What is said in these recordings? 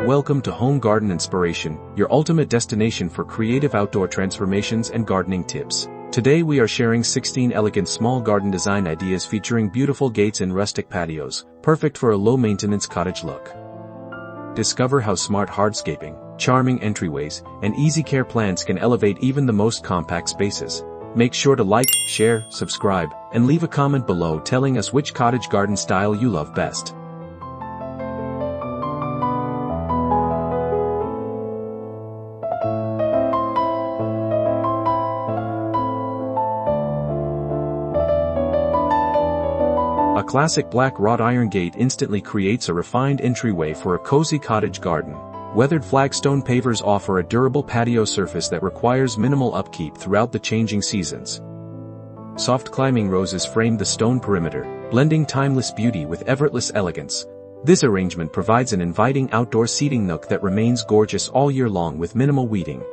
Welcome to Home Garden Inspiration, your ultimate destination for creative outdoor transformations and gardening tips. Today we are sharing 16 elegant small garden design ideas featuring beautiful gates and rustic patios, perfect for a low-maintenance cottage look. Discover how smart hardscaping, charming entryways, and easy care plans can elevate even the most compact spaces. Make sure to like, share, subscribe, and leave a comment below telling us which cottage garden style you love best. A classic black wrought iron gate instantly creates a refined entryway for a cozy cottage garden. Weathered flagstone pavers offer a durable patio surface that requires minimal upkeep throughout the changing seasons. Soft climbing roses frame the stone perimeter, blending timeless beauty with effortless elegance. This arrangement provides an inviting outdoor seating nook that remains gorgeous all year long with minimal weeding.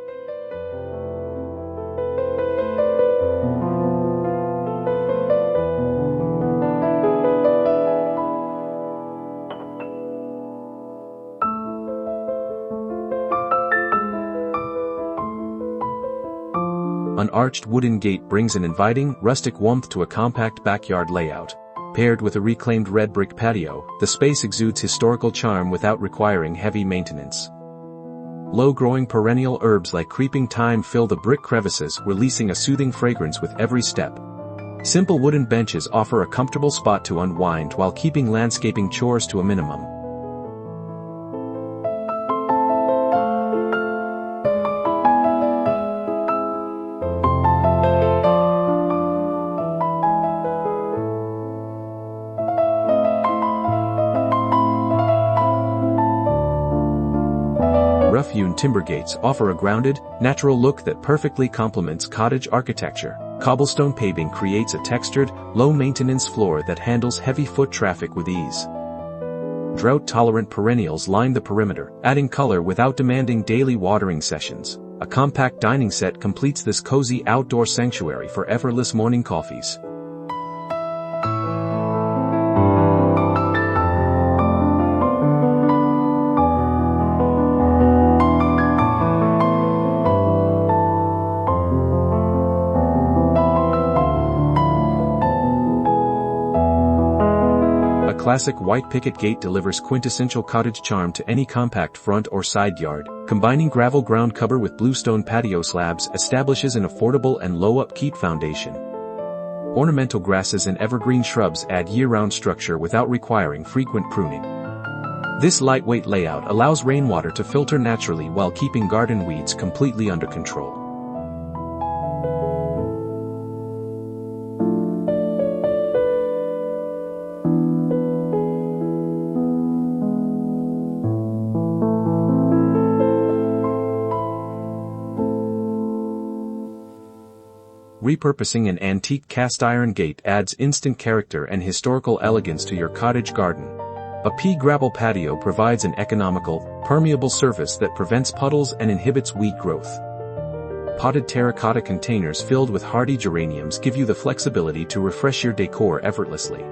An arched wooden gate brings an inviting, rustic warmth to a compact backyard layout. Paired with a reclaimed red brick patio, the space exudes historical charm without requiring heavy maintenance. Low-growing perennial herbs like creeping thyme fill the brick crevices, releasing a soothing fragrance with every step. Simple wooden benches offer a comfortable spot to unwind while keeping landscaping chores to a minimum. Rough-hewn timber gates offer a grounded, natural look that perfectly complements cottage architecture. Cobblestone paving creates a textured, low-maintenance floor that handles heavy foot traffic with ease. Drought-tolerant perennials line the perimeter, adding color without demanding daily watering sessions. A compact dining set completes this cozy outdoor sanctuary for effortless morning coffees. Classic white picket gate delivers quintessential cottage charm to any compact front or side yard. Combining gravel ground cover with bluestone patio slabs establishes an affordable and low upkeep foundation. Ornamental grasses and evergreen shrubs add year-round structure without requiring frequent pruning. This lightweight layout allows rainwater to filter naturally while keeping garden weeds completely under control. Repurposing an antique cast-iron gate adds instant character and historical elegance to your cottage garden. A pea gravel patio provides an economical, permeable surface that prevents puddles and inhibits weed growth. Potted terracotta containers filled with hardy geraniums give you the flexibility to refresh your decor effortlessly.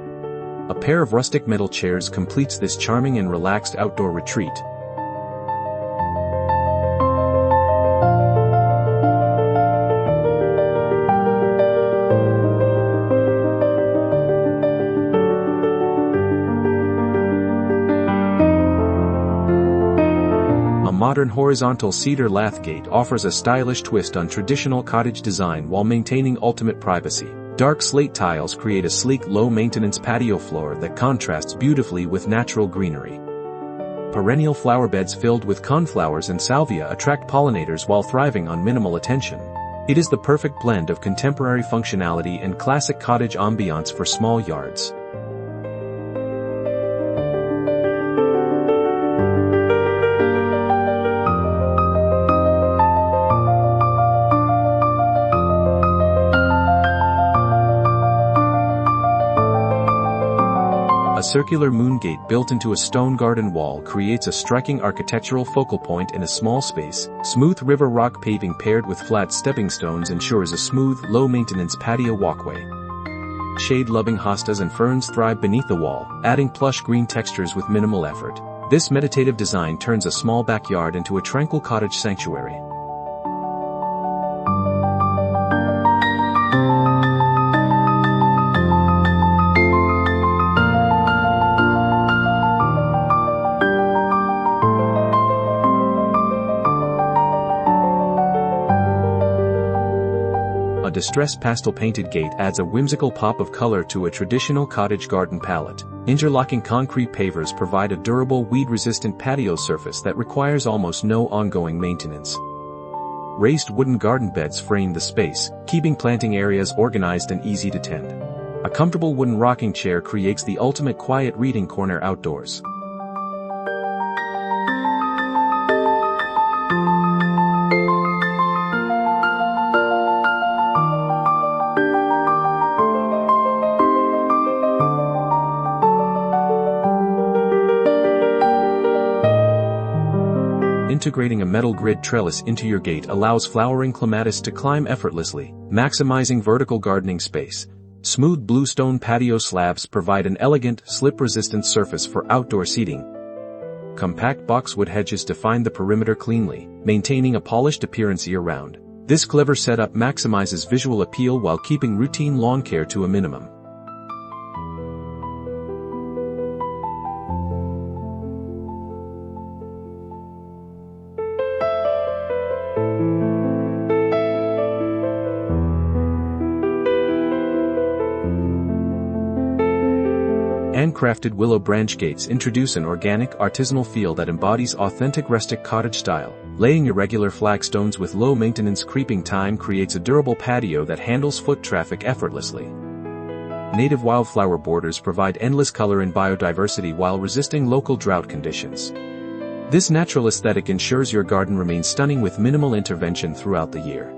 A pair of rustic metal chairs completes this charming and relaxed outdoor retreat. Modern horizontal cedar lath gate offers a stylish twist on traditional cottage design while maintaining ultimate privacy. Dark slate tiles create a sleek low-maintenance patio floor that contrasts beautifully with natural greenery. Perennial flower beds filled with coneflowers and salvia attract pollinators while thriving on minimal attention. It is the perfect blend of contemporary functionality and classic cottage ambiance for small yards. A circular moon gate built into a stone garden wall creates a striking architectural focal point in a small space. Smooth river rock paving paired with flat stepping stones ensures a smooth, low-maintenance patio walkway. Shade-loving hostas and ferns thrive beneath the wall, adding plush green textures with minimal effort. This meditative design turns a small backyard into a tranquil cottage sanctuary. A distressed pastel-painted gate adds a whimsical pop of color to a traditional cottage garden palette. Interlocking concrete pavers provide a durable, weed-resistant patio surface that requires almost no ongoing maintenance. Raised wooden garden beds frame the space, keeping planting areas organized and easy to tend. A comfortable wooden rocking chair creates the ultimate quiet reading corner outdoors. Integrating a metal grid trellis into your gate allows flowering clematis to climb effortlessly, maximizing vertical gardening space. Smooth bluestone patio slabs provide an elegant, slip-resistant surface for outdoor seating. Compact boxwood hedges define the perimeter cleanly, maintaining a polished appearance year-round. This clever setup maximizes visual appeal while keeping routine lawn care to a minimum. Handcrafted willow branch gates introduce an organic, artisanal feel that embodies authentic rustic cottage style. Laying irregular flagstones with low-maintenance creeping thyme creates a durable patio that handles foot traffic effortlessly. Native wildflower borders provide endless color and biodiversity while resisting local drought conditions. This natural aesthetic ensures your garden remains stunning with minimal intervention throughout the year.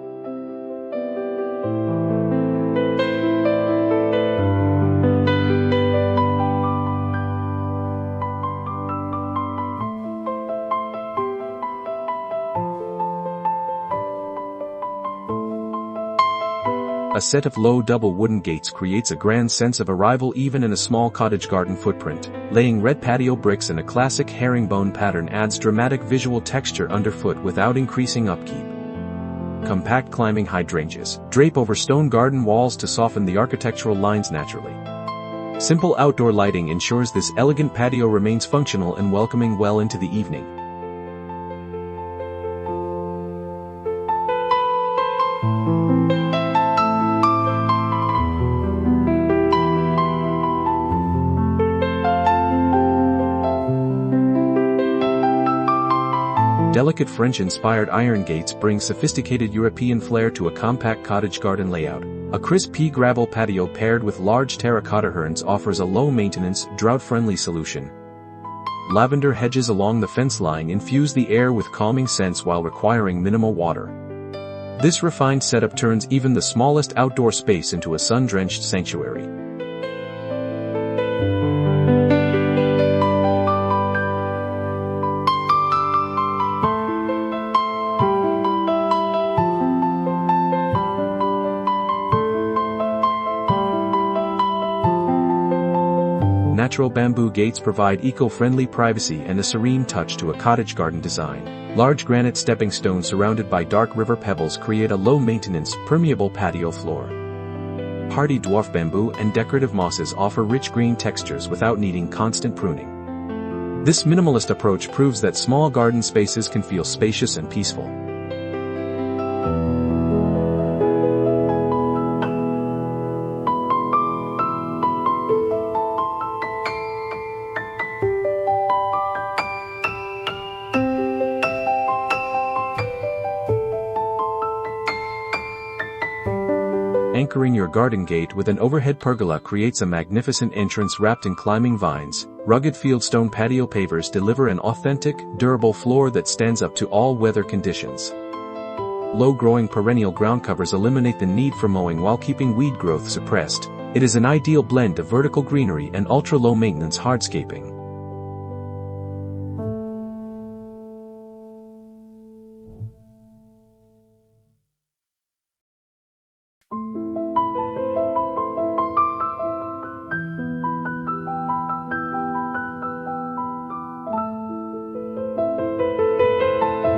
A set of low double wooden gates creates a grand sense of arrival even in a small cottage garden footprint. Laying red patio bricks in a classic herringbone pattern adds dramatic visual texture underfoot without increasing upkeep. Compact climbing hydrangeas drape over stone garden walls to soften the architectural lines naturally. Simple outdoor lighting ensures this elegant patio remains functional and welcoming well into the evening. Delicate French-inspired iron gates bring sophisticated European flair to a compact cottage garden layout. A crisp pea gravel patio paired with large terracotta urns offers a low-maintenance, drought-friendly solution. Lavender hedges along the fence line infuse the air with calming scents while requiring minimal water. This refined setup turns even the smallest outdoor space into a sun-drenched sanctuary. Natural bamboo gates provide eco-friendly privacy and a serene touch to a cottage garden design. Large granite stepping stones surrounded by dark river pebbles create a low-maintenance, permeable patio floor. Hardy dwarf bamboo and decorative mosses offer rich green textures without needing constant pruning. This minimalist approach proves that small garden spaces can feel spacious and peaceful. Anchoring your garden gate with an overhead pergola creates a magnificent entrance wrapped in climbing vines. Rugged fieldstone patio pavers deliver an authentic, durable floor that stands up to all weather conditions. Low-growing perennial ground covers eliminate the need for mowing while keeping weed growth suppressed. It is an ideal blend of vertical greenery and ultra-low maintenance hardscaping.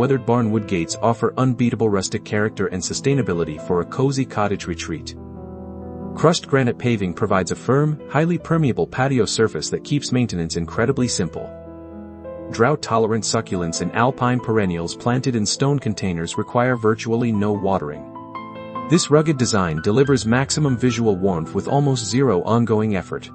weathered barnwood gates offer unbeatable rustic character and sustainability for a cozy cottage retreat. Crushed granite paving provides a firm, highly permeable patio surface that keeps maintenance incredibly simple. Drought-tolerant succulents and alpine perennials planted in stone containers require virtually no watering. This rugged design delivers maximum visual warmth with almost zero ongoing effort.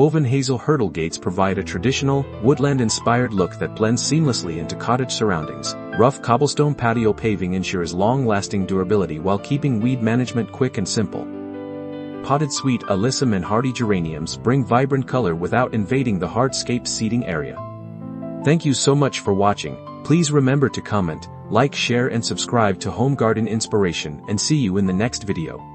Woven hazel hurdle gates provide a traditional, woodland-inspired look that blends seamlessly into cottage surroundings. Rough cobblestone patio paving ensures long-lasting durability while keeping weed management quick and simple. Potted sweet alyssum and hardy geraniums bring vibrant color without invading the hardscape seating area. Thank you so much for watching. Please remember to comment, like, share and subscribe to Home Garden Inspiration, and see you in the next video.